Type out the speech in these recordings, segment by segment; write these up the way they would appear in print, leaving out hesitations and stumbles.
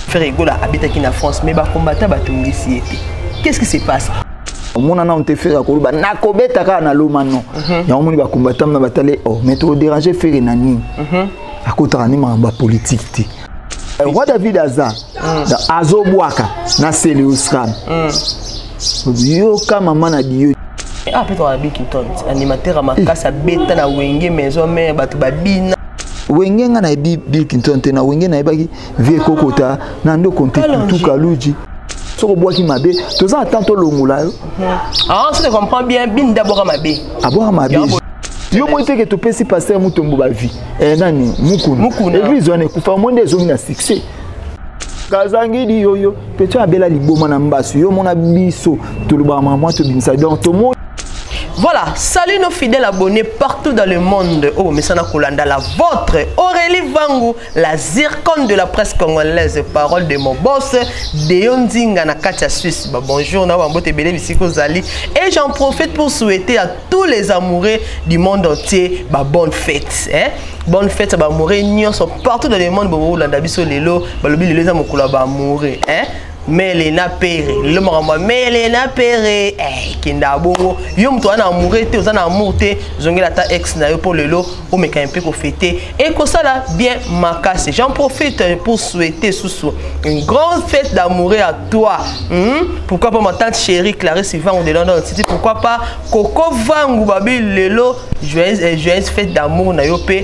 Frère Egola habite qui na France mais ba combattant ba tongisi été. Qu'est-ce qui se passe? Mon ana on te fait la koluba na kobeta ka na loma non. Ya on ba combattant na batale oh mais to déranger faire nani. À côté ni mamba politique ti. Roi David Aza Azo Boaka na Celius Ram. Yo kama mana dio. Ah peut-être à Bill Clinton animateur à makasa beta na wenge maison mais batu babina. Wenge nga na Bill Clinton te na wenge na ebaki vie kokota na ndo konte tout kaluji. Soko boaki mabe toza tanto longola. Ah si tu comprends bien bin d'abord mabe. Abora mabe. Yo mo te que to pesi pasteur mutombo ba vie. Nani mukuna. Église on ekufa monde ezo na succès. Kazangi di yoyo peut-être abela liboma na mbasu yo mona biso to luba maman to binsa donc to mo. Voilà, salut nos fidèles abonnés partout dans le monde. Oh, mais ça n'a Kolanda, la vôtre, Aurélie Vangou, la zircone de la presse congolaise, parole de mon boss, Deonzinga na Katia Suisse. Bah, bonjour, et j'en profite pour souhaiter à tous les amoureux du monde entier bah, bonne fête. Hein? Bonne fête, bah, amoureux, nous sommes partout dans le monde, bah, l'andabiso lelo, bah, les amoureux, bah, amoureux. Hein? Melena Pere, le mama Melena Pere, kinda bongo, yom to ana amoureux te, ozana amour te, zongela ta ex na yo pour le lot, ou me ka un peu fêter. Et comme ça là, bien makasse. J'en profite pour souhaiter sous une grande fête d'amour à toi. Pourquoi pas ma tante chérie Clarisse Van de London City, pourquoi pas Coco Vangu babi lelo, joyeuse fête d'amour na yo pe,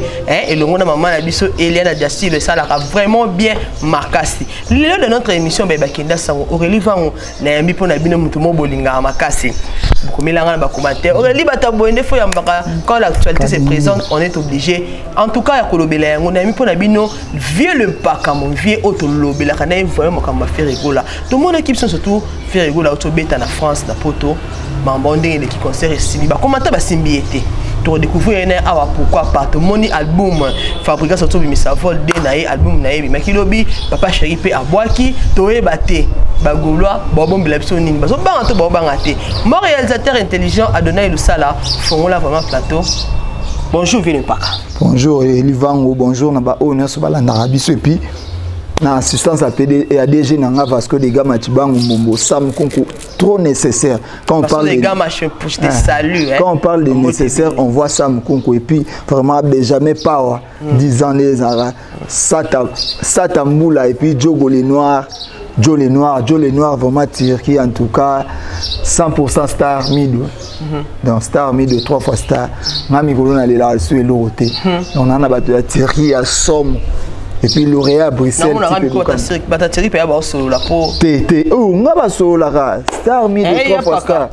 et le monde maman na biso Eliana Diassi le ça là vraiment bien makasse. Le de notre émission beba kinda Aurélie Vangou na yambi po na bino mutu mo bolinga makasi bokomela ba commentaire Aurélie batabonde fo yambaka quand l'actualité se présente on est obligé en tout cas ya kolobela yango na yambi po na bino vieux le paka mon vieux auto lobela kana vraiment comme Frère Egola tout mon équipe sont surtout Frère Egola auto beta na France na poto mambonde et qui concert ici ba commentaire ba simbiété to découvrir na awa pourquoi pas to moni album fabriqué surtout bimisa vol de na album na yebi makilobi papa chéri pe abwaki to ebate bagolwa bobo bilapso nini baso banga to bobo banga te mon réalisateur intelligent Adonai Lusala fongola vraiment plateau. Bonjour Vieux Paka. Bonjour Elivango, bonjour na ba honneur so balanda rabiso et puis na assistance à PD et à DG Nanga Vasco des Gama Tibango Mombo Sam Konko trop nécessaire quand on parle des Gama je te salue quand on parle de nécessaire on voit Sam Konko et puis vraiment jamais pas 10 ans les ara Satamboula et puis Joe les noirs vraiment tir qui en tout cas 100% star mid dans star mid 3 fois star ngami kolona les là sur l'auté on en a battu la Thierry à Somme. Et puis lauréat à Bruxelles. Non, on a mis quoi la peau. Oh, on a la star mid 3 fois star.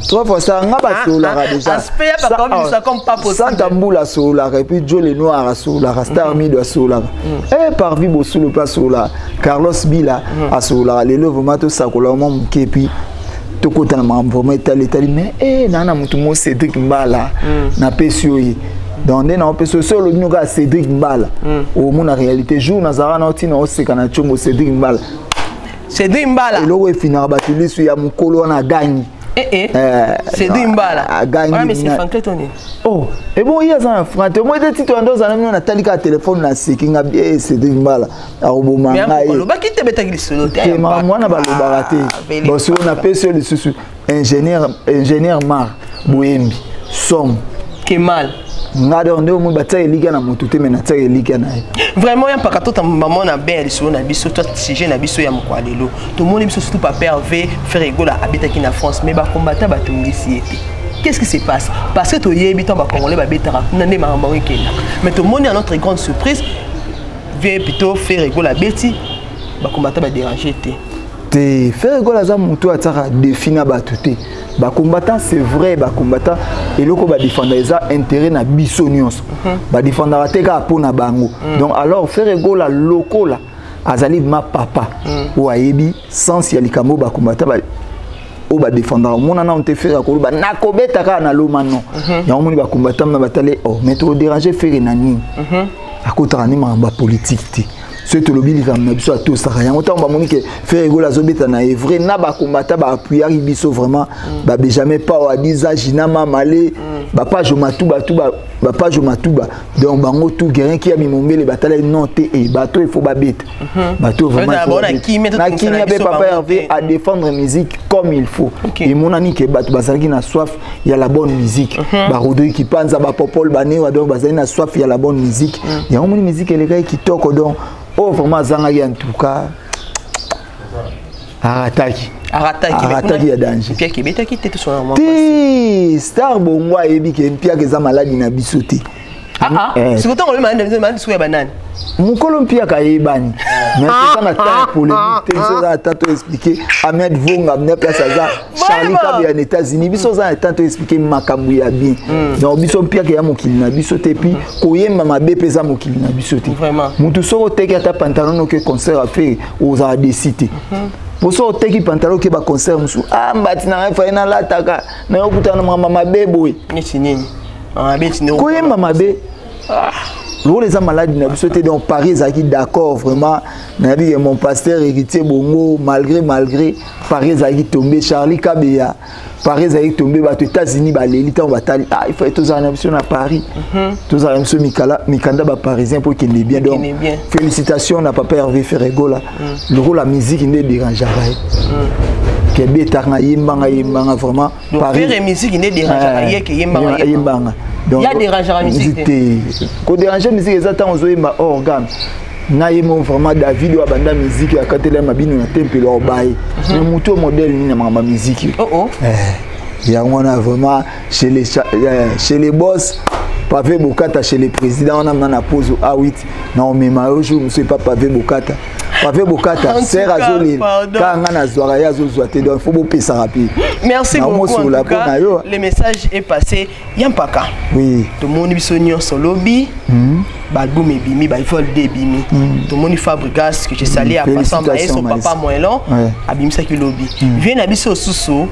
3 fois star, on a solara déjà. Aspect pas comme ça comme pas possible. Santamboula solara et puis Joe les noirs à solara, star mid à solara. Et par Vibo sous le place solara, Carlos Bila à solara, les lèvres mato sakola mon kepi. To kota na vraiment étalé mais nana mutu mo Cédric Mbala na pesio. Donc on peut se seul nous gars Cédric Mbala au monde en réalité jour nazara na otina osekana chombo Cédric Mbala et le final batuli sur ya mukolo na gagne Cédric Mbala gagne mais c'est Franck Tony oh et bon il y a ça Franck moi des titres dans un na talika téléphone na sekinga bien Cédric Mbala a roboma ngai lo ba kite beta glisolo te ma mwana ba lo barate bon si on appelle ce le susu ingénieur Mar Boembi Somme Kemal vraiment y'a pas qu'à tout maman na belle sur na biso toi sujet na biso ya mkwalelo tout le monde biso surtout pas pervé Frère Egola habite qui na France mais ba combattant ba tongisi été. Qu'est-ce qui se passe parce que to yebi to ba congolais ba betara na ne ma mba wikenda mais tout le monde à notre grande surprise vient plutôt Frère Egola beti ba combattant ba déranger té Frère Egola za mutu ataka définir ba tuté. Ba combattant c'est vrai ba combattant et loko ba défendre les intérêts na biso nyonso ba défendre te ka pona bango donc alors Frère Egola loko la azali ma papa ou ayebi sans ya likamo ba combattant ba o ba défendre mona na on te faire ko ba na kobeta ka na loma non ya omoni ba combattant na batale oh mais to déranger faire nani akota ni ma politique te ce to lobili comme na biso to ça rien autant ba monique faire rigola zobeta na vrai na ba combattre ba appuyer biso vraiment ba jamais pas wa diza jinama malé ba page matuba tuba ba page matuba donc bango tout guerin qui a mis mombele batala noté et bateau il faut ba bête bateau vraiment na qui avait papa Hervé à défendre musique comme il faut et mon ami que bateau bazaki na soif il y a la bonne musique ba Rodrigue qui panza ba popol ba ne wa donc bazali na soif il y a la bonne musique il y a une musique les gars qui toko donc oh vraiment zangaki en tout cas arataki ya danger Pierre Kibeta qui était tout son moment star bongwa ebi ke Pierre keza maladi na bisoté c'est pourtant on le demande souya banane mukolo Pierre kayebani mais c'est ça na temps polémique tenso za tato expliquer Ahmed Vonga na place za Charlie Kabia aux États-Unis biso za tato expliquer makambu ya bien donc biso Pierre ke ya mokili na bisoté puis koyemba mabe pesa mokili na bisoté vraiment mutu soko teki ata pantalon que concert a fait aux a décidé pour ça teki pantalon ke ba concert musu mbati na fa ina lataka na yokutana mama mabebo ni nini abeti no koyemba mabe les gens malades na bisoté donc Paris aki d'accord vraiment na bi mon pasteur héritier bongo malgré Paris aki tombé Charlie Kabea Paris aki tombé ba aux États-Unis ba l'élite on batali il faut être aux ambitions à Paris tous à ambitions mikanda ba parisien pour qu'il est bien donc félicitations na papa Hervé Ferregola le rôle la musique ne dérange pas que beta na yembanga vraiment Paris la musique ne dérange pas yembanga donc il y a des rangers à musique ko déranger musique exactement ozoyemba organe na yemo vraiment David wa banda musique ya katela mabino na temple lo baye mais muto modèle ni na ma musique il y a vraiment chez les boss Pavé Bokata chez les présidents on a na pause A8 non mais maojo monsieur pas Pavé Bokata Pavé Bokata sert à zoler quand on a zoara ya zozoate donc faut beaucoup ça rapide. Merci beaucoup en tout cas, le message est passé Yampaka oui tout le monde bisonio solobi balbum et bimi ba il faut le débimi tout le monde Fabrigas que j'ai salé à passant son papa moellon abimisa ki lobby vient abiso susu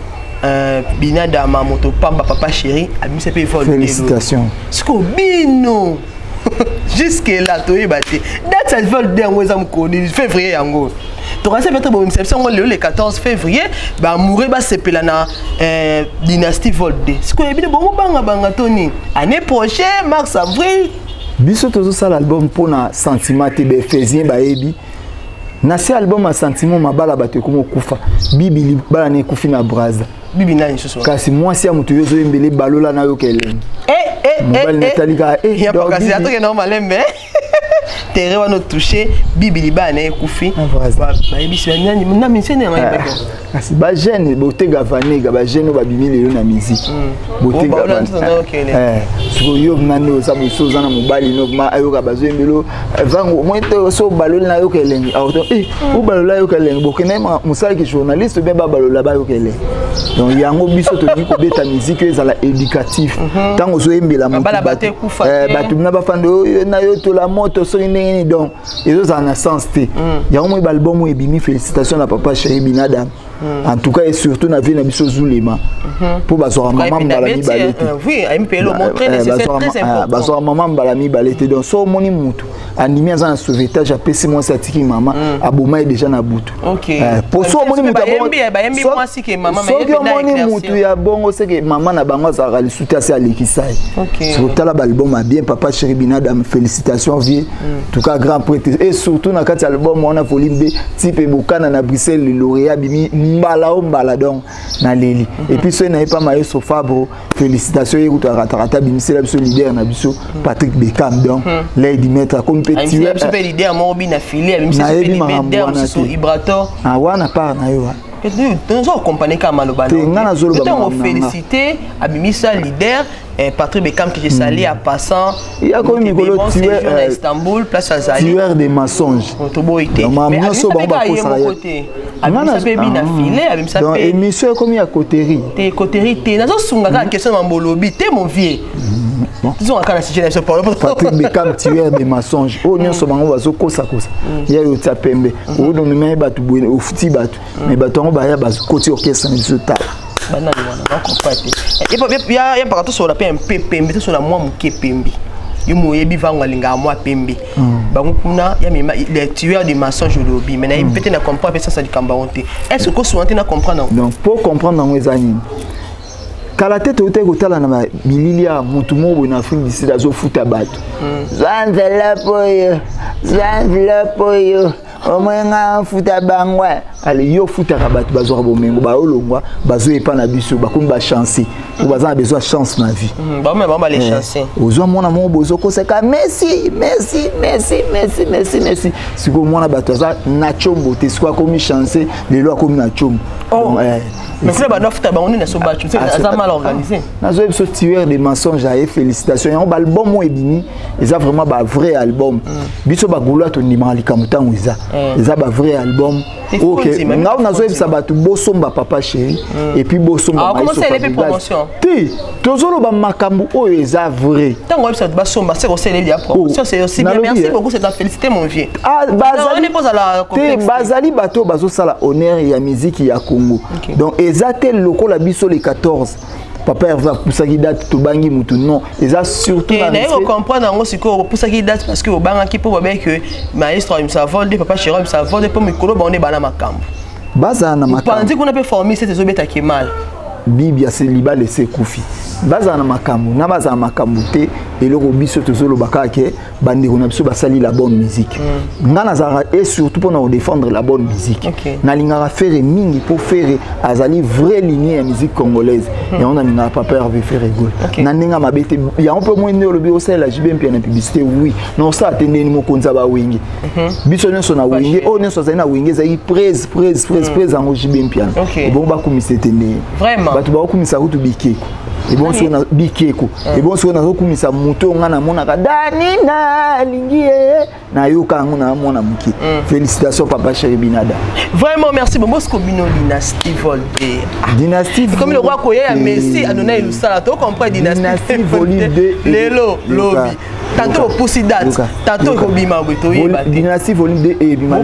binada mamoto pamba papa chéri abimisa pe il faut le félicitations sco bino jusque là tu es battu date ça veut dire moi ça me connaît février yango tu as fait bon inception le 14 février ba mourir ba sepela na dynastie Volde sco bien bon banga Tony année prochaine mars avril biso tozo ça l'album pour na sentiment te be faisien ba ebi na ce album a sentiment mabala bato komo kufa bibili bala ne kufi na braza bibi nani soso kasi moi si amuto yozo embele balola na yo kelen mobile natalika ya kasi atoke normal embe terre wa no toucher bibili bana e kufi ba ebisi nani na misene ngai kasi ba jeune botega vanega ba jeune ba bimile yo na musique botega so yo nani o sabu so zana mobile no ma ayoka bazo embelo vango moito so balola na yo kelen auto o balola yo kelen bokene musali ki journaliste bien ba balola ba yo kelen donc yango biso to ni ko beta musique ezala éducatif tango zo embela mo batu na ba fando na yo to la moto so ni donc ils ont un sens té il y a un album et bimi félicitations à papa chéri binadam en tout cas et surtout na vie na biso zulema pour bazora maman balami balete oui aime pelo montrer c'est très important bazora maman balami balete donc so moni mutu animé dans un sauvetage à PC moi satiki maman aboma déjà na butu pour so moni mutu ba moi si que maman mais so moni mutu ya bongo c'est que maman na bango za rali soutien c'est alikisai sur tala album a bien papa chéri binadam félicitations vie en tout cas grand prêtre et surtout na kati album on a volume B type Bokana na Bruxelles le lauréat bimi mbala donc na leli et puis ce n'est pas Maestro Fabro félicitations et tout ratata bimi c'est la leader na biso Patrick Beckham donc Lady Maître comme petit leader mo bina filé bimi c'est leader so Ibrato wana par na yo nous accompagné comme Malobana. On félicité Abimisa leader Patrick Beckham qui est salé à passant. Il y a comme Nicolo tueur à Istanbul, place à Zali. Tueur des mensonges. Mais Abimisa côté. Abimisa pe bina filé, Abimisa pe. Dans émission comme il y a coterie. Té coterie té. Nazo sunga question mambolobi té mon vieux. Disons quand la situation parle Patrick Beckham tueur des mensonges. Oh nyo so bango bazo kosa. Il y a yo tapembe. Oh do me batu boine au futi batu. Mais batu ngo ba ya bazo côté orchestre nzo ta. Banani wana na comprendre. Il y a pas sur la pembe sur la moi muke pembe. yo moyebi vango alinga moi pembe bango kuna ya les tueurs de mensonges lobby mais na peut-être na comprendre ça du kamba honte est-ce que souvent na comprendre donc pour comprendre dans les années kala tete ote kotala na bililia mutu mo na Afrique du Sud azo futa bato enveloppe yo omenga futa bangwa ale yo futa ka bato bazo bomengo ba olongwa bazo epa na biso ba komba chance ou baza besoin chance na vie ba les chancer ozo mona mo bozo koseka merci siko mona bato za na chombo te siko komi chance lelo akomi na chombo mais c'est pas d'offre on est sur battu c'est mal organisé nazo ebiso tueur des mensonges et félicitations et on album mo ebini eza vraiment ba vrai album biso ba gula to ndima likamuta ngwiza eza ba vrai album OK ngao nazo ebisa batu bosomba papa chéri et puis bosomba comment c'est les promotions ti tozolo ba makambu oyo eza vrai tango ebisa ba somba c'est aussi les promotion c'est aussi bien merci beaucoup c'est ta félicité mon vieux bazali pose à la bazali bato bazo sala honneur ya musique ya Congo donc ezate loko la biso les 14 papa va pousser qui date to bangi mutu non eza surtout na il comprendre ngo siko pousser qui date parce que au banga ki po ba que maestro il s'avole de papa chéri il s'avole pour mikolo ba on est bana makambo baza na makambo pendant qu'on a peut former cette zobeta qui mal bibia c'est liba laisser kufi baza na makambo na baza na makambo te eloko biso tozolo bakake bande ko na biso basali la bonne musique ngana zara et surtout pour nous défendre la bonne musique na lingara faire mingi pour faire azali vraie lignée ya musique congolaise et on a n'a pas peur de faire rigole na ninga mabete ya un peu moins ne lobi au sel la jibem puis na publicité oui non ça atendé ni mo konza ba wingi biso nyonso na wingi o nyonso za na wingi za i presse en jibem puis bon ba komisa tene vraiment batu ba komisa kutu bikeko et bon si on a bikeko et bon si on a komisa muto ngana mona ka dani na lingie na yoka ngona mona muki félicitations papa chéri Binada vraiment merci beaucoup ce Bino Dynasty Volde Dynasty comme le roi Koya merci à donner le sala to comprendre Dynasty Volume 2 lelo lobby tantôt poussi date tantôt ko bima buto yeba Dynasty Volume 2 et bima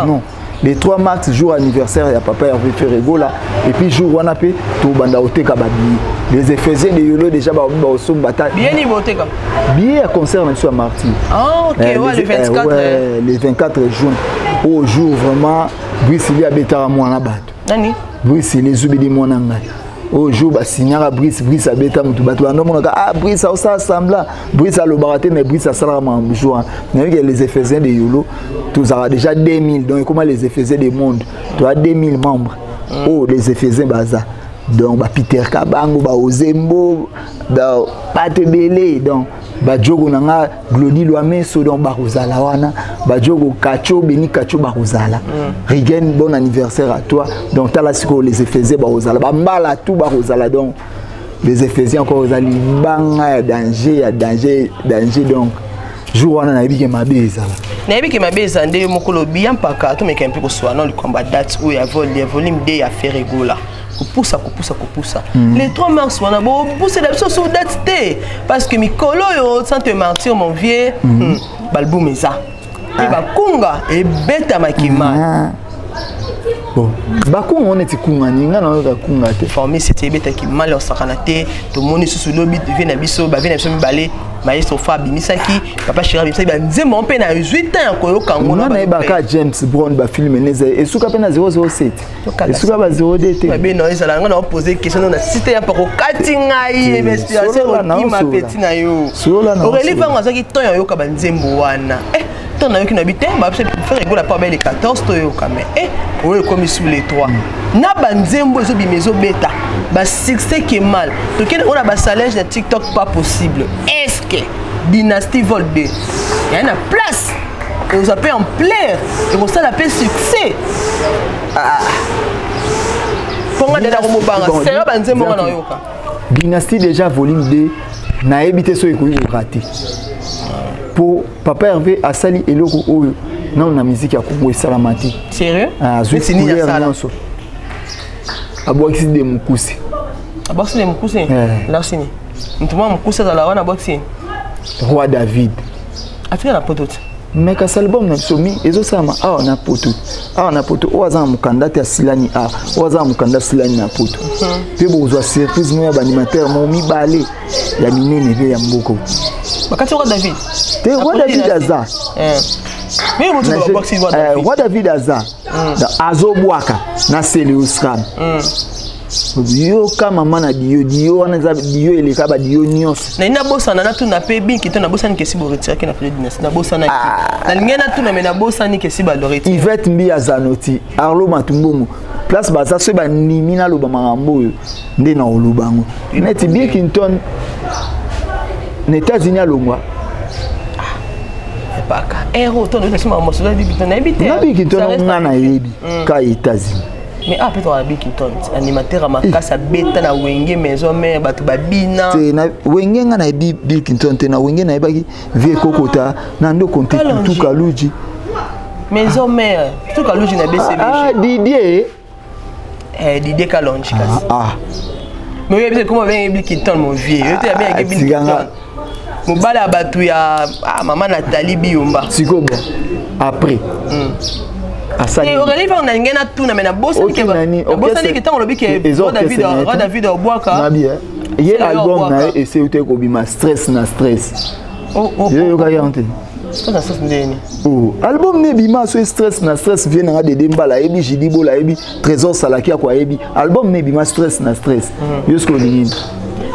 non les 3 mars jour anniversaire ya papa Hervé Ferregola et puis jour wana pe to banda oteka babi les Éphésiens de Yolo déjà ba osomba ta bien ni boteka bien concert na sur Martyr ah OK ouais le 24 ouais le 24 juin au jour vraiment Brice li abetara mwana bato nani Brice les zubidi mwana ngai au jour ba signara Brice abeta mutu bato ando monaka ah Brice au ça sembla Brice a le baraté mais Brice a sala ma jour na les Éphésiens de Yolo tous a déjà 2000 donc comment les Éphésiens du monde tu as 2000 membres oh les Éphésiens baza donc ba Peter Kabango ba Ozembo ba Patebele donc ba jogo nanga Glody Loameso donc ba Rosala wana ba jogo Kacho Beni Kacho ba Rosala Rigen bon anniversaire à toi donc t'as là siko les Éphésiens ba Rosala ba mbala tout ba Rosala donc les Éphésiens encore Rosali banga danger donc jour wana na biki mabeza na biki mabeza nde mokolo bien paka to meka mpe ko soa non le combat date où ya volume 2 ya Ferregola kupusa les 3 mars wana bo pousser la sur date té parce que mikolo yo Sainte Martyr mon vieux balbum eza et ba kunga et beta makima bon bakunga on est kunga ninga na ka kunga te formé c'était beta ki mal en sakanate to moni sous lobby vient na biso ba vient na biso balé maestro Fabi Misaki papa chéri Misaki ba nzembo mpe na 8 ans ko yo kango na ba ka James Brown ba film neze et suka pe na 007 et suka ba 0DT ba be no ezala nga na poser question na cité ya pako katinga yi investigation ki ma petit na yo Aurélie Vango azaki to yo ka ba nzembo wana ton na yo ki na bité ba faire rigola pas belle 14 to yo ka mais oyo comme sous les 3 na ba nzembo zo bimezo beta ba succès qui est mal to ken on a ba salaire de TikTok pas possible est-ce que Dynasty Volde il y a une place et vous appelez en plaire et vous ça l'appelle succès pour nga dela ko banga c'est ba nzembo na yo ka Dynasty déjà volume 2 na ebité so eko raté pour papa Hervé asali eloko oyo non na musique ya Congo salamati sérieux c'est ni ya sala aboxi de mukuse là c'est mukuse za la wana boxi roi David afika na potote mais ka album na somi ezo sama na poto oza mukanda te silani oza mukanda silani na poto pe bozwa surprise no ya ba animateur mo mibale ya minene pe ya mboko bakati wa David te wa David aza mais mo tu boxi wa David aza azo bwaka na Celius Ram Dio kama mana dio wana za dio eleka ba dio nyos na ina bossa na tu na pe bin kito na bossa ni kesi bo retira ki na pe dynastie na bossa na na ngena tu na mena bossa ni kesi ba loreti Yvette Mbi azanoti Arlo Matumbongo place baza so ba nimina lo ba marambo nde na olubango neti Bilkington na États-Unis alongwa paka héros ton de sima mo so la Bilkington na ebité na Bilkington ngana yebi ka États-Unis mais peut-être à Bilkington animateur à makasa beta na wenge maison mère batu babina te na wenge nga na Bilkington te na wenge na ebaki vie kokota na ndo konte tout kaluji maison mère tout kaluji na BCB Didier Kalonji mais oui comment bien Bilkington mon vieux tu as bien Bilkington mon bala batu ya maman Nathalie Biomba siko bon après et Aurélie va on a ngena tout na mena bossa ni ke bossa ni ke tango lobi ke David Obwaka na bien ye album na et c'est uté ko bima stress na stress yo ka yante ça ça ndeni album ne bima so stress na stress vient na de dembala ebi jidibo la ebi trésor salaki kwa ebi album ne bima stress na stress yo sko nini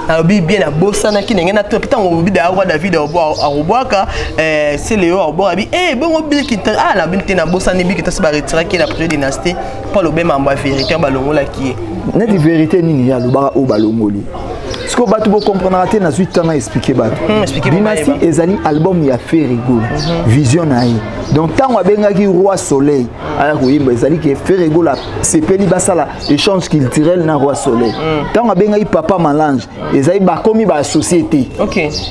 alobi bien na bossa na ki ngena to pitango lobi da wa David Obwaka c'est Léo Obwaka bi bongo Bilkington la binté na bossa ni Bilkington se ba retira ki la projet dynastie pour le ben mamba vérité balongo la ki net vérité nini ya loba o balongoli ce que batu bo comprendre te na suite temps expliquer batu dynastie ezali album ya fait rigolo vision na ye donc tango abengaki roi soleil aya ko yimba ezali ke fait rigolo sepeli basala échange culturel na roi soleil tango abengaki papa malange ezali ba komi ba société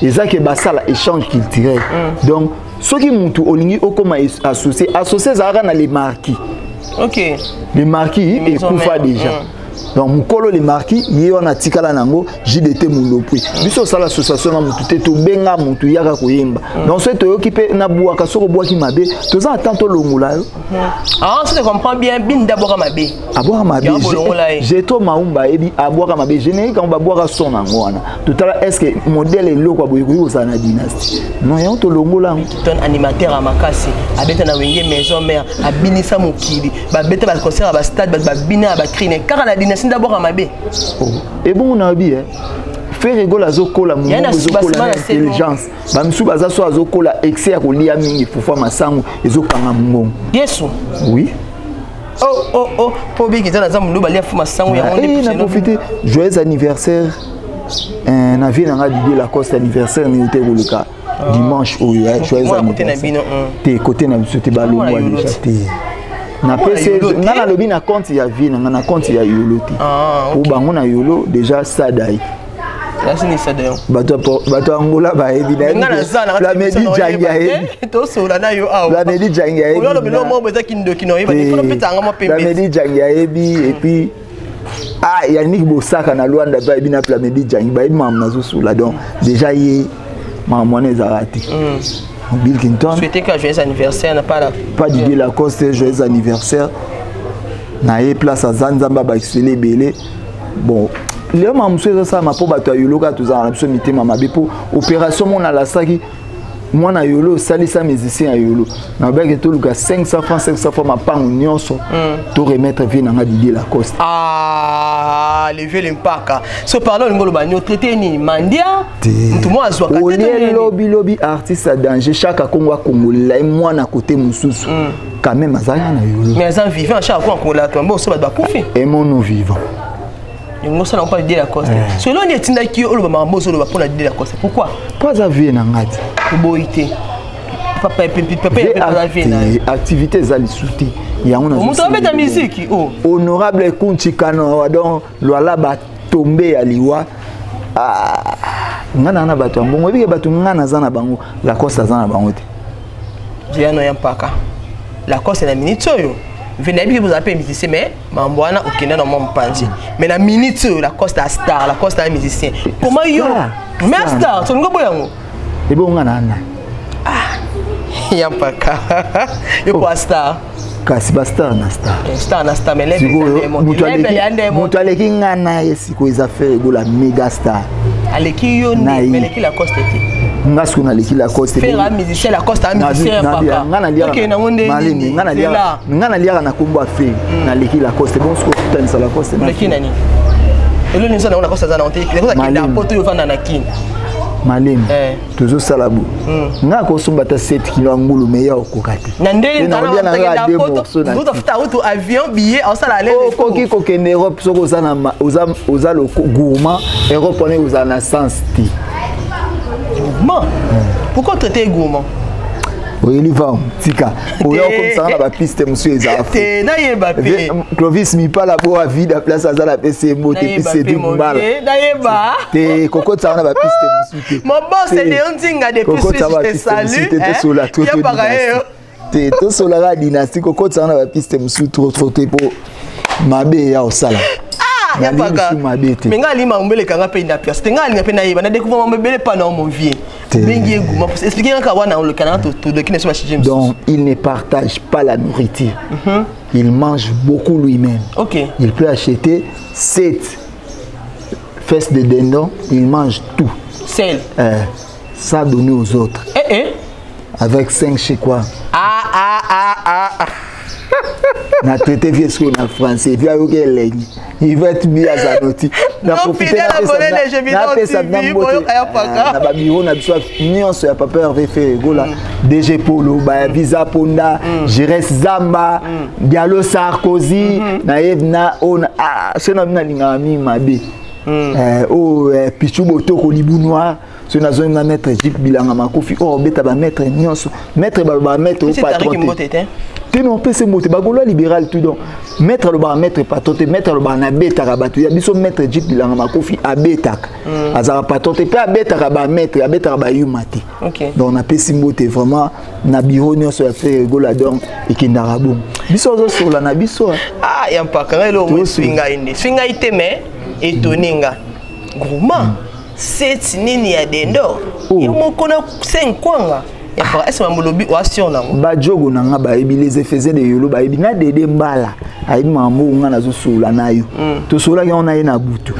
ezaki basala échange culturel donc soki mutu olingi okoma associé zara na les marquis les marquis et kufa déjà donc mukolo le marquis ye on a tikala nango JDT mulopui biso sala association na mutu te to benga mutu yaka koyemba donc c'est to occupé na buaka soko boaki mabe to za tanto longula si tu comprends bien bin d'abord mabe aboka mabe j'ai to maumba ebi aboka mabe générique on ba boaka son nango wana tout à l'heure est-ce que modèle est loko boyi ko za na dynastie non ya to longola ton animateur à makasi abeta na wenge maison mère abinisa mukili ba beta ba concert ba stade ba bina ba crine car la dynastie d'abord à mabe et bon on a bien faire rigoler azokola mu zokola intelligence ba msu baza so azokola excès ya kolia mingi fufa masango ezokanga mungongo yesu oui pour bien qu'ils ont un balia fufa masango ya on a profité joyeux anniversaire na vie na Didier Lacoste anniversaire ni était le cas dimanche joyeux anniversaire te côté na biso te balongwa déjà te na PC na lobi na compte ya vie na compte ya yolo te pour bango na yolo déjà sadai là c'est ni sadai bato angola ba ebi la medi janga ebi to sola na yo aw la medi janga ebi lo bilo mo beza kindo kino yeba ni fona peta ngama pembe la medi janga ebi et puis Yannick Bosaka na Luanda ba ebi na la medi janga ba ebi mam na zo sola donc déjà yé mamone zarati Bilkington. Souhaitez que joyeux anniversaire n'a pas Didier Lacoste, joyeux anniversaire. Naé place à Zanzamba ba célébrer. Bon, les mamans ça m'a pas battu yolo ka tous en absolu mité mama bepo opération mon à la saki moi na yolo salisa musicien à yolo. Na ba que tout le 500 francs ma pas nyonso to remettre vie na Didier Lacoste. Lever l'impact. So parlons ngolo ba no traité ni mandia. Tout moi azwa ka tete lobby artiste à danger chaque Congo congolais moi na côté mususu. Quand même azaya na yolo. Mais azan vivant chaque fois congolais toi bon so ba poufi. Et mon nous vivant. Nous ça n'a pas Didier Lacoste. Selon les tinda ki oloba mambo so loba pour la Didier Lacoste. Pourquoi? Pas avier na ngati. Boité. Papa la vie na activité zali souti. Ya on a de musique honorable Kunchi Kano donc loala ba tomber à liwa ngana na bato mbongo bike bato ngana zana bango la Coste zana bango te j'ai no yampaka la Coste na minute yo venez bien vous appeler musicien mais mambwana okenda na mompanzi mais na minute la Coste a star la Coste a musicien comment yo mais star so ngo boyango ebo ngana na Yampaka. Yo quoi star? Kasi ba star na star. Star na star mais les moto aleki ngana yesiko eza faire gola méga star. Aleki yo mais leki la coste te. Ngasko na leki la coste. Faire un musicien la coste un musicien paka. Ngana liaka na kombo afe na leki la coste bon sko tanisa la coste na. Leki nani? Elo ni na coste za na onte. Leki za kinda poto yo vanda na kin. Malem toujours salabu nga ko sombata 7 kilo ngulu meya okokate na ndenge na photo auto avion billet en sala aller koki ko ken Europe soko za le gourmand Europe on est aux na sens ti gourmand pourquoi traiter gourmand oui il va tika o yo comme ça na ba piste monsieur eza te na yeba pe Clovis mi pas la boa vie de place à la PC mo te PC du mal na yeba te kokot ça na ba piste monsieur mon boss c'est de ontinga de plus je te salue te sur la tout te to sur la dynastie kokot ça na ba piste monsieur trop te po mabe ya osala menga lima mbele kanga pe na pièce tenga linga pe na yeba na découvrir mbele pas na mon vieux bengi gouma pour expliquer quand wana le canard tout de qui ne soit chez donc il ne partage pas la nourriture il mange beaucoup lui-même il peut acheter 7 fesses de dindon il mange tout seul ça donner aux autres avec 5 chez quoi na traité vieux sur na français via OK ligne il va être bien à Zanoti na profiter na ba bureau na biso nyonso ya papa Hervé fait gola DG Polo ba visa ponda Jires Zamba Diallo Sarkozy na evna on sena mina linga mi mabe Pichu Botoko Libu Noir ce na zone na maître Jip Bilanga Makofi beta ba maître nyonso maître ba maître au patron non pese moté bagolo libéral tout donc mettre le bar mettre patote mettre le bar na beta rabatu ya biso mettre Jip Bilanga Makofi abeta azara patote pe abeta ba mettre abeta ba yumate donc on a pesi moté vraiment na bureau nyonso ya faire gola donc ekindara bon biso zo sola na biso ya mpaka lo mo swinga inde swinga iteme etoninga gourmand c'est nini ya dendo yo moko na 5 kwanga est-ce que molobi oation nango ba jogo nanga ba ebi les effets de yolo ba ebi na dede mbala ayi mambo nga na zo sola na yo to sola yo na ye na butu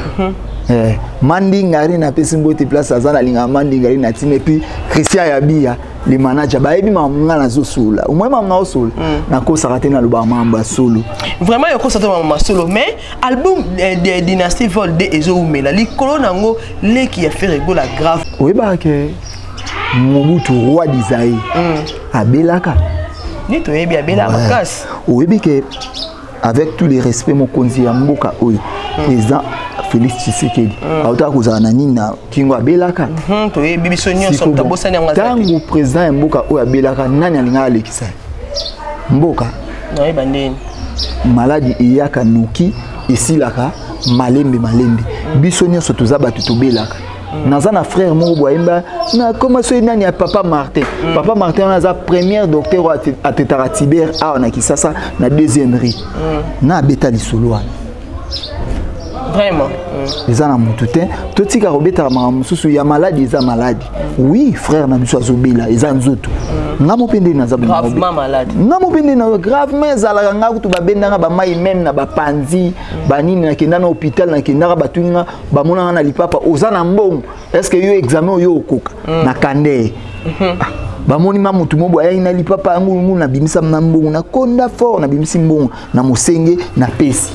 mandingari na pesi mbote place azana linga mandingari na tine puis Christian Yabia le manager ba ebi mambo nga na zo sola au moins mambo na sola na ko sarate na loba mamba solo vraiment yo ko sarate mamba solo mais album de Dynasty Vol de ezo umela likolo nango leki ya faire gola grave oui ba ke Mobutu roi d'Isaïe abelaka ni to yebi abela makasi oyebi ke avec tous les respects mon konzi ya mboka oyo président Félix Tshisekedi auta kozana na nini na kingo abelaka to yebi biso nyonso tabosani ngwa tangu président ya mboka oyo abelaka nani alinga alekisa mboka no yeba ndeni maladi iyaka noki esilaka malembe biso nyonso toza bato tobelaka Nazana frère mon boyemba na commencé nani à papa Martin on a sa première docteur à Tetaratiber on a qui ça na deuxième riz na beta li solo vraiment les ana mututin to tika robeta mamususu ya maladie za maladie oui frère na biso azobela eza nzoto ngamo pende na za gravement malade ngamo pende na gravement zala nga kutu babenda ba mai même na ba panzi banini na kenda na hôpital na kenda ba tuninga ba mona na lipapa ozana mbongo est-ce que yo examen yo okoka na kande bamoni mamutu mobo ayi na lipapa yangu na bimisa na mbongo na konda fort na bimisi mbongo na mosenge na pesi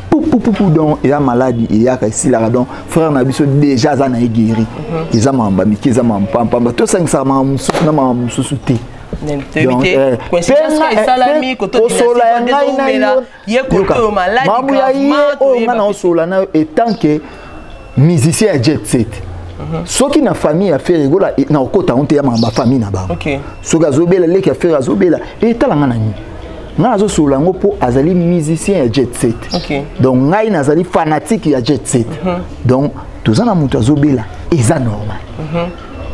pou donc il y a maladie il y a ici là donc frère na biso déjà za na guéri ils ont mamba mikeza mamba pamba to sangisa mamusu na mamusu te donc coïncidence ka salami ko to sola na ye ko to maladie gravement o ngana sola na étant que musicien à jet set soki na famille a fait rigola na okota onte ya mamba famille na ba soki azobela leki a faire azobela etalanga na nini nga zo sola ngo po azali musicien ya jet set donc ngai nazali fanatique ya jet set donc tozana mutu azobela eza normal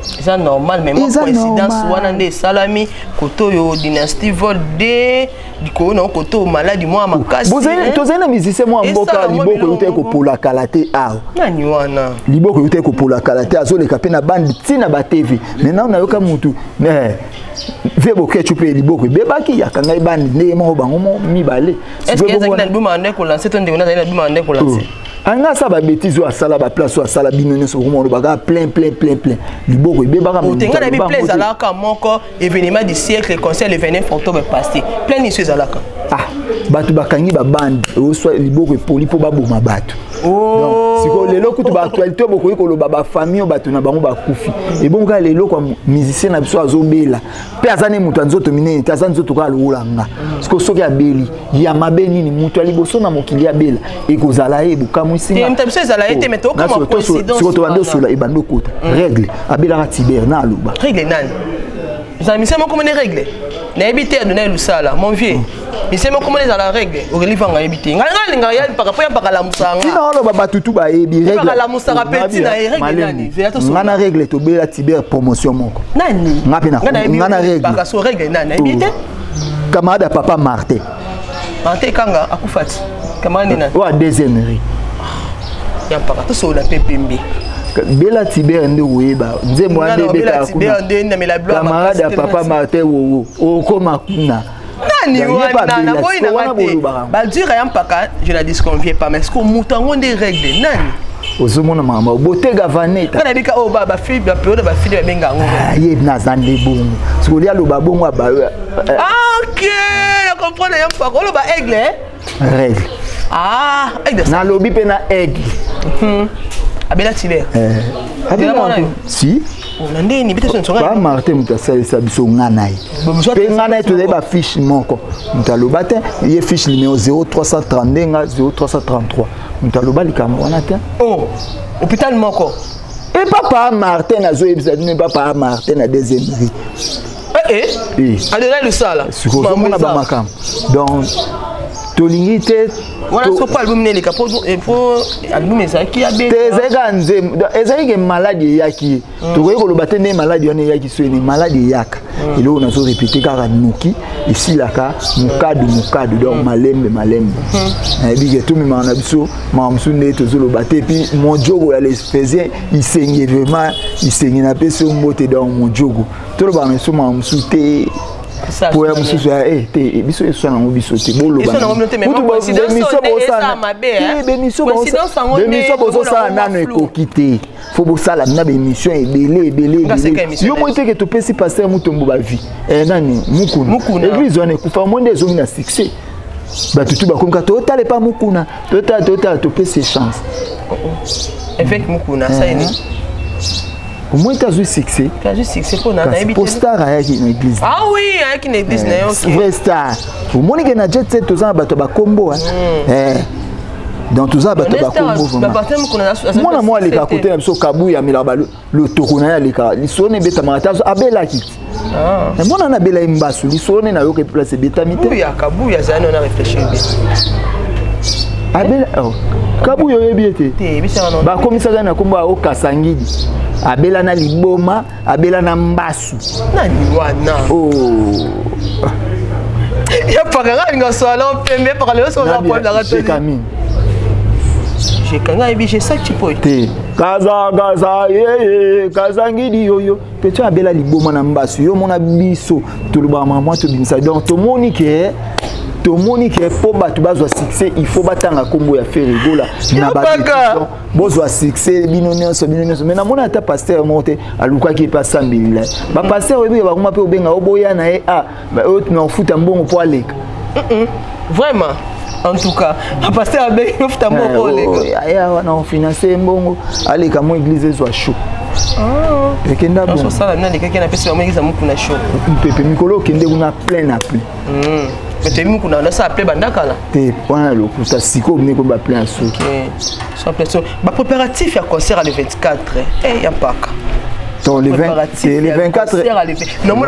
c'est normal mais moi coïncidence wana nde salami koto yo Dynasty Vol de diko na koto maladi moi makasi tozana musicien moi mboka liboko yote ko pola kalate nani wana liboko yote ko pola kalate azoleka pe na bande tina ba TV maintenant na yoka mutu Ve boke tu peux liboko bebaki ya kanga ibandi ne mo bango mo mibale. Est-ce que ezaki na bima ande ko lancer ton de na bima ande ko lancer? Anga sa ba bêtise ou sala ba place ou sala binone so ko mo baga plein liboko bebaka mo tenga na bi plein zalaka moko événement du siècle concert le 29 octobre passé. Plein ici zalaka. Ah, batu bakangi ba bande o so liboko poli po ba boma batu. Oh, siko lelo kutu ba actualité boko ko lo baba famille batu na bango ba kufi. Et bon ga lelo kwa musicien na biso azobela. Pe azane mutu nzoto minene, azane nzoto ka lolanga. Siko soki abeli, ya mabeni ni mutu aliboso na mokili abela. E kozala e bukamu singa. Et mtabiso ezala été mais to comme coïncidence. Siko to bando sola e bando kota. Règle, abela ka tiber na aluba. Règle nani? Vous avez mis ça comment les règles? N'habitez donner le sala, mon vieux. Mais c'est moi comment les à la règle. Au relief en habiter. Nga ya par la musanga. Non non baba tutu ba e bi règle. Par la musanga petit na règle nani. Ngana règle to bela tiber promotion moko. Nani? Ngana règle. Par so règle nani. Habiter. Camarade papa Martin. Martin kanga akufati. Camarade nani? Wa deuxième rue. Ya par to so la pepembe. Bela tiber nde weba nzembo ande beta kuna camarade ya papa Martin wo okoma kuna nani wana boy na mate ba dire ya mpaka je la disconviens pas mais est-ce que mutango des règles nani ozomona mama botega vaneta kana bika o baba fille ba période ba fille benga ngo ye na zande bongo siko lia lo ba bongo ba OK je comprends ya mpaka lo ba aigle règle aigle na lobi pe na aigle abela tiber si on ndeni bita songa ba Martin mutasalisa biso nganayi pe nganayi to ba fiche moko mutaloba te ye fiche numéro 0332 nga 0333 mutaloba likambo wana te hôpital moko et papa Martin azo ebisa ne papa Martin na deuxième rue adela le sala siko mona ba makam donc tolingi te voilà so pas album neleka pour album ezaki abé tezeka nze ezaki maladie yaki tokoki koloba te ne maladie wana yaki so ni maladie yaka eloko nazo répéter kaka nuki esilaka mukadu donc malembe nayebi ke tomemaka na biso makamsu nde tozoloba te puis monjogo ya lesphésien isengi vraiment isengi na pe so mbote donc monjogo tolobaka meso makamsu te pour ya mususu ya te biso eso na ngo biso te bolo ba bemiso bozo sala nano ekoki te faut bosala na bemission ebele yo mo te ke topesi pasteur mutombo ba vie nani mukuna église wana ekufa monde ezomi na succès batutu bakomika totale pa mukuna totale topesi chance avec mukuna ça est au moins tu as eu succès. Tu as eu succès pour na habiter. Star à l'église. Ah oui, avec une église na OK. Vrai star. Au moins que na jet set tozana bato ba combo donc tozana bato ba combo. Moi moi les côté na biso kabu ya milaba le toko na ya leka. Lisone beta maratazo abela kiti. Mais moi na bela imbasu lisone na yo ke place beta mite. Oui, ya kabu ya zana na réfléchir. Abela kabu yo yebiete. Ba komisaka na komba o kasangidi. Abela na liboma, abela na mbasu. Nani wana? Ya paganga nga sala pembe par le so la pointe la ratée. J'ai kanga ebi j'ai ça tipo te. Kaza kazangidi yoyo. Petit abela liboma na mbasu. Yo mona biso tuluba mama to binsa donc to monike po batu bazwa succès il faut batanga kombo ya faire rigola na ba bozwa succès bino nyonso mais na mona ata pasteur monte aluka ki pa sambila ba pasteur obi ba kuma pe obenga oboya na na futa mbongo po aleka vraiment en tout cas un pasteur avec futa mbongo po aleka ya wana financer mbongo aleka mo église zwa chaud ekenda bon so sala na leka kena pesa mo église mukuna chaud pepe mikolo kende kuna plein à plein. Mais tu as mis ça appelé bandakala. Te point le coup ça siko mais comme plein sou. OK. Ça appelé ça. Ba préparatif à concert le 24 y a pas. Donc le 24 non mon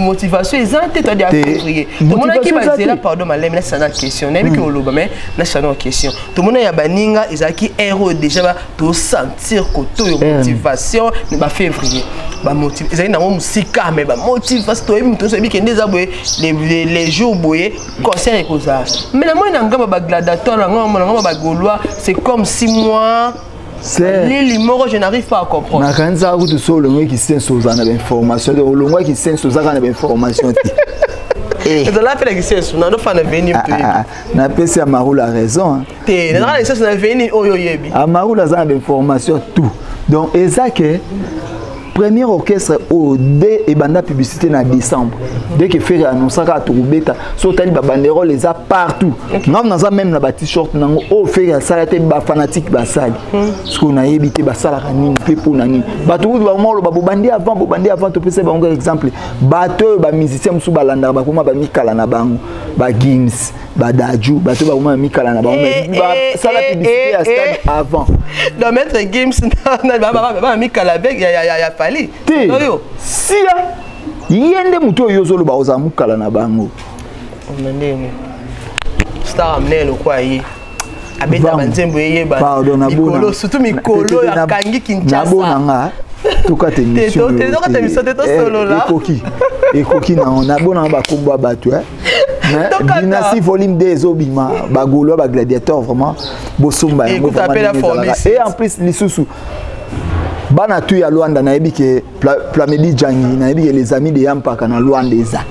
motivation ils ont été à février. Tout le monde qui va dire pardon malem là c'est une question. N'est que oloba mais là c'est une question. Tout le monde ya baninga ezaki héros déjà to sentir koto motivation ne ba février. Ba motive ezali na musika mais ba motivation to emi to sebi kende za boye les jours boye concert ekoza. Mais la moi na ngamba ba gladiateur na ngamba ba gaulois c'est comme 6 mois Lili Moro, je n'arrive pas à comprendre. Na kanza ku to so longo qui sense aux ana information de longo qui sense aux ana information. Et de là fait que c'est on a pas venir na pesi Amaru la raison. Té, na la c'est na venir oyo yebi. Amaru la za information tout. Donc ezake premier orchestre au dé et banda publicité en décembre. Dès que fait annoncer à Toubeta, sotali ba banderole les a partout. Non dans même la t-shirt nango au fait ça la ba fanatique ba sali. Ce qu'on a évité ba sala nini pe pour nani. Ba tout ba molo ba bandi avant to pese ba un exemple. Bateau ba musicien musu ba landa ba kuma ba mikala na bango. Ba Gims, ba Daju, bateau ba kuma mikala na bango. Ba sala publicité à stade avant. Dans mettre Gims ba mikala avec ya si yende muto yozolo ba oza mukala na bango onandeni star amnelo kwa yi abeta banzembo yeba mikolo surtout mikolo ya kangi Kinshasa nabonanga tukate mission ekoki na ona bona ba kombo bato Dynastie volume 2 ezobima ba golo ba gladiateur vraiment bosomba yango et en plus lisusu bana tu ya Luanda na yebi ke Plamedi Jangi na yebi les amis de Yampaka na Luanda eza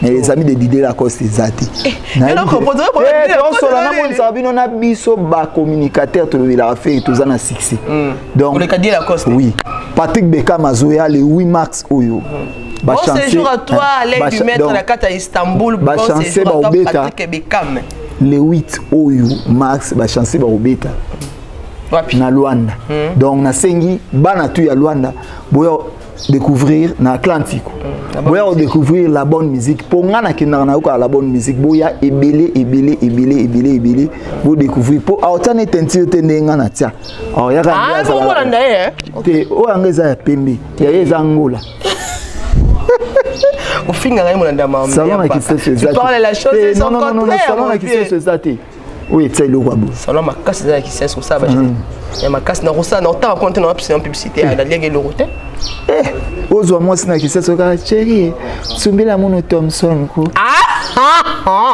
mais les amis de Didier Lacoste ezati na yebi on sola na mon sabino na biso ba communicateur to la fait tous en succès donc le Didier Lacoste oui Patrick Bekam azoya le 8 mars oyo ba bon séjour à toi l'aide du maître la carte à Istanbul ba chancer ba obeta le 8 oyo mars ba chancer ba obeta na Luanda. Donc na sengi bana tu ya Luanda boyo découvrir na Atlantico. Boyo découvrir la bonne musique. Pour ngana kinana na ko la bonne musique boya ebele bo découvrir pour autane tentir tenenga na tia. Oh ya ka ndia za. Te o angeza ya pembe. Ya yeza ngola. Au finga ngai molanda mama. Salon qui se fait ça. Tu parles la chose c'est son contraire. Non, salon qui se fait ça. Oui, c'est le roi. Salon ma casse qui c'est sur ça. Il y a ma casse dans ça, dans tant compte dans publicité à la ligue le route. Ozo moi c'est qui c'est sur chérie. Sumbila mono Thompson ko.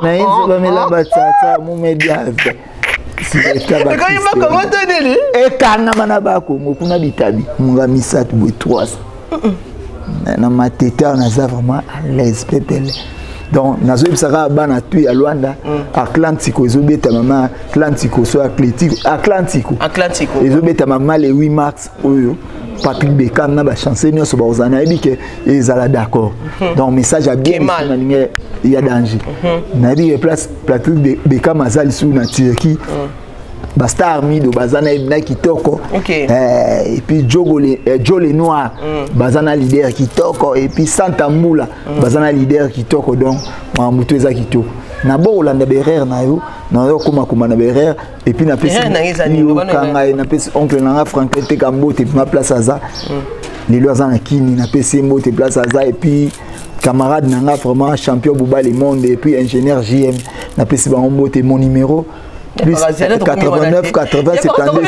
Na hizo bamela batata mu media. Quand il m'a commenté lui. E kana mana bako kuna bitabi. Munga misatu bo 3. Na mateta na za vraiment à l'aise pepele. Donc nazo bisaka bana tu ya Luanda Atlantico ezobeta mama Atlantico so Atlantico ezobeta mama le 8 mars oyo Patrick Bekam na ba chancer nyonso ba ozana ebike ezala d'accord donc message a bien na linge ya danger na bi place Patrick Bekam azali sous na Turquie Basta Armido bazana na kitoko et puis Jole Noir bazana leader kitoko et puis Santa Mula bazana leader kitoko donc mamuto eza kitoko na bo Olanda Berer na yo koma na Berer et puis na pesi kanga na pesi oncle na Franklin te kambote ma place aza les lois en kini na pesi mbote place aza et puis camarade nanga vraiment champion Bouba le monde et puis ingénieur JM na pesi ba mbote mon numéro plus 89 80 72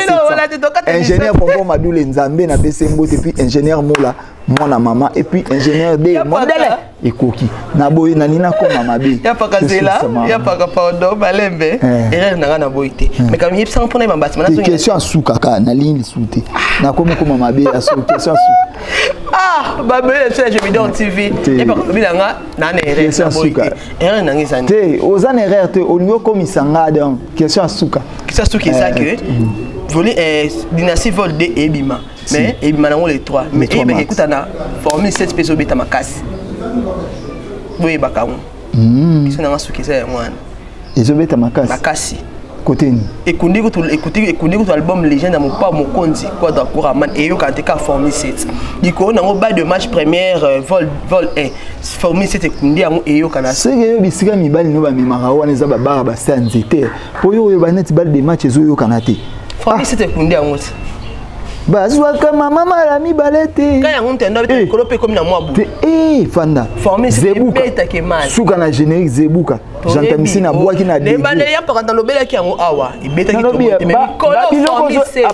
ingénieur Bonbon Madoule Nzambe na Besembo et puis ingénieur Mola mwana maman et puis ingénieur de modèle et Koki na boy na nina ko mama be ya pakazela ya pakapondo balembe erreur na na boité mais comme il sans prendre ma bâtiment na question souka ka na ligne souté na ko mama be ya question souka babé c'est je vidéo TV et pas bilanga na erreur na boité erreur na ngisa te ozan erreur te onyo komisanga donc question souka ça que voler dynastie vol de ebima mais ebima nango les 3 mais ebima écoute na formule 7 peso beta makasi boye bakango biso nanga suki ça mwana ezo beta makasi côté ni écoutez que album légende mon pas mon konzi quoi d'accord man et yo quand ka formule 7 diko nango bas de match première vol 1 formule 7 ekundi yango et yo kana c'est que bisika mibali no ba mimaka wana za babara ba sanzete po yo banet bal de match ezo yo kana te formule 7 ekundi yango bazwa kama mama la mibalete quand yango ntendo bete kolope comme na mwa bu fanda formule Zebuka beta ke mal suka na générique Zebuka jantamisi na boaki na dé bande ya pa quand lobela ki yango awa ibeta ki to mais kolo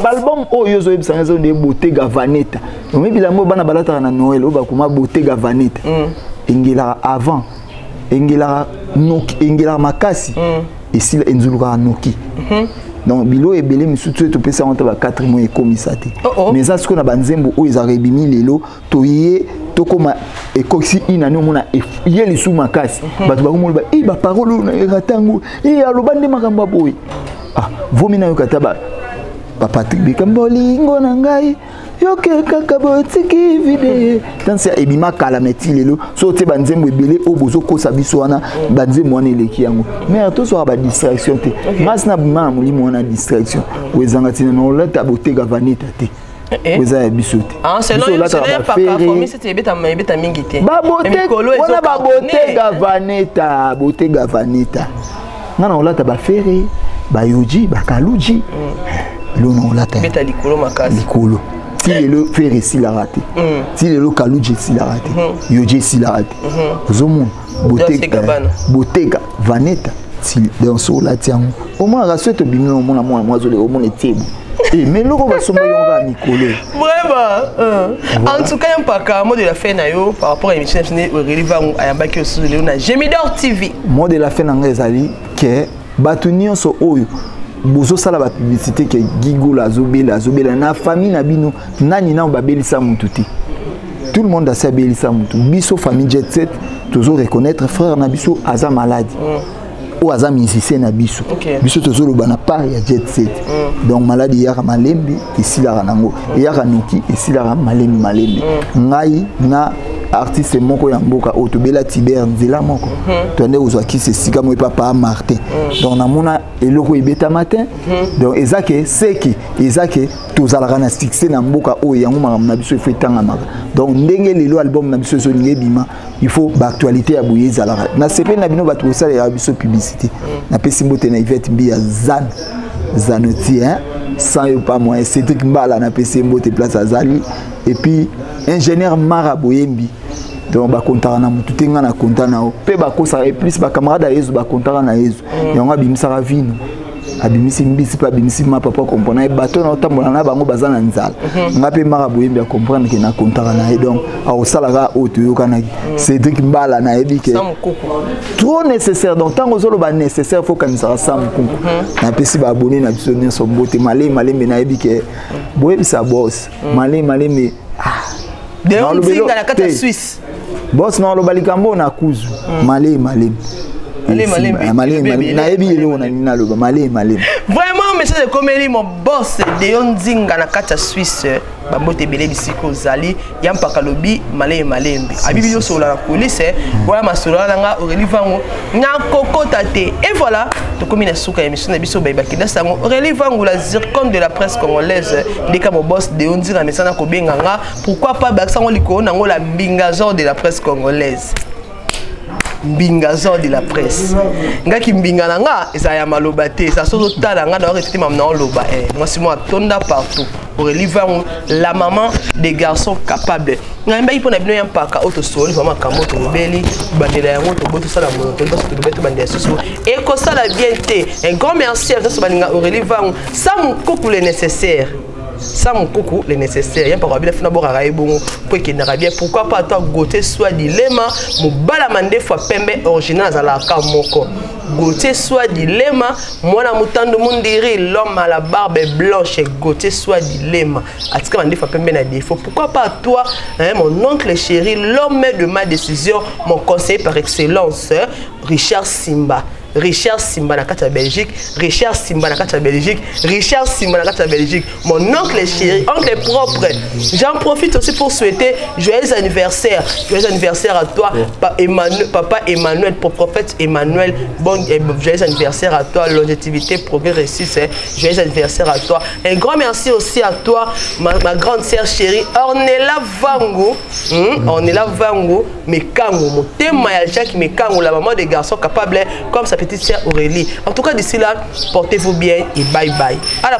album oyo zo ebisanga zo de Bottega Vanetta mais bilango bana balata na Noël oba kuma Bottega Vanetta engela avant engela noki engela makasi et si enzuluka noki donc bilo ebele misutu to pesa on ta ba 4 mois et comme ça te mais ça ce qu'on a banzembo o ils arrivent mi lelo to yé to koma e koksi inani omona ye lisu makasi bato bakomona ba ba parole na ratango aloba nde makamba boy vomi na yokata ba Patrick Bikamboli ngona ngai yoke kaka botiki vide dans ça ebima kalameti lelo so te banzembo ebele o bozo kosa biso wana banzembo wana eleki yango mais to so ba distraction te mas na bima mulimo wana distraction wezanga tina no lata botega vanita te weza ya biso te c'est non là pas comme c'était beta mingi te ba botega vanita ngana olata ba fere ba yoji ba kaluji l'on l'a beta likolo makasi likolo si le faire ici la raté si le kaluji si la raté yoji si la raté zomo botega vaneta si dans so la tiango au moins raso to bimino mona moi zo le au moins etebo mais loko ba somba yonga mikolo vraiment en tout cas un pas mot de la fin na yo par rapport à émission reliva ayamba ki osu le na Gemidor TV mot de la fin na ngezali que batunion so oyo bozo sala ba publicité que Gigo la zobela na famille na bino nani na babelisa mutu te tout le monde a sa belisa mutu biso famille jet set toujours reconnaître frère na biso aza malade ou aza musicien na biso biso toujours loba na part ya jet set donc malade ya malembi esila nango ya noki esila malembi ngai na artiste moko ya mboka otobela Tiber nzela moko tonde ozwaki se sika mo papa Martin donc namona eloko ebeta matin donc ezake seki ezake tozalaka na succès na mboka oyo yango makambo na biso efetanga maka donc ndenge lelo album na biso zolinge bima il faut ba actualité ya boye ezalaka na sepe na bino bato osala ya biso publicité na pesi mbote na Yvette Mbi ya Zanoti sans yo pas moi Cédric Mbala na pesi mbote place azali et puis ingénieur Maraboyembi donc ba kontara na mutu tenga na konta na pe ba kosa et plus ba camarade yezu ba kontara na yezu yango abimisa ka vino abimisi mbisi pa abimisi ma papa comprendre e bato na otambola na bango bazana nzala ngape Maraboyembi a comprendre que na kontara na e donc a osalaka oto yokana Cédric Mbala na ebi ke trop nécessaire donc tant ozolo ba nécessaire faut kanisa sam kunku na pesi ba abonné na biso ne so bote malembe na ebi ke boyebi sa boss malembe de onzinga na kata Suisse boss na lo balikambo na kuzu malembe na ebi elo na nina lo malembe vraiment monsieur de Komeli mon boss de onzinga na kata Suisse bamote belé bisiko zali yampaka lobi malembe abibi yo sola la police voilà masola nga orelivango na kokota te et voilà to komina suka émission na biso baibaki da sango orelivango la zircon de la presse congolaise ndeka mo boss de onzinga mesana ko benganga pourquoi pas baksango likolo nango la mbingazor de la presse congolaise mbingazor de la presse ngaki mbinga nanga eza ya maloba te ça sozo tala nga na retete mam na loba moi c'est moi tonda partout pour livrer la maman des garçons capables ngamba ipo na bino ya mpaka auto soli vraiment kamoto beli bandela ya moto boto sala moto tonda to beto bandela susu et ko sala bien te un grand merci à tous baninga orelivango ça mon coucou le nécessaire ça mon coucou le nécessaire y'a pas bien fina bora bon pour qu'il n'a bien pourquoi pas toi goûter soit dilemme mon balamande fois pembe original à la kamoko goûter soit dilemme moi na mutando mundiri l'homme à la barbe blanche goûter soit dilemme atika mande fois pembe na défaut pourquoi pas toi mon oncle chéri l'homme de ma décision mon conseiller par excellence Richard Simba na kata Belgique, Richard Simba na kata Belgique, mon oncle chéri, oncle propre. J'en profite aussi pour souhaiter joyeux anniversaire à toi, papa Emmanuel, pour prophète Emmanuel, bon joyeux anniversaire à toi, longévité, progrès, réussite, joyeux anniversaire à toi. Un grand merci aussi à toi, ma grande sœur chérie, Ornella Vango, Mekango, mon thème Mayalja qui Mekango, la maman des garçons capables comme ça. Petite sœur Aurélie. En tout cas, d'ici là, portez-vous bien et bye bye. À la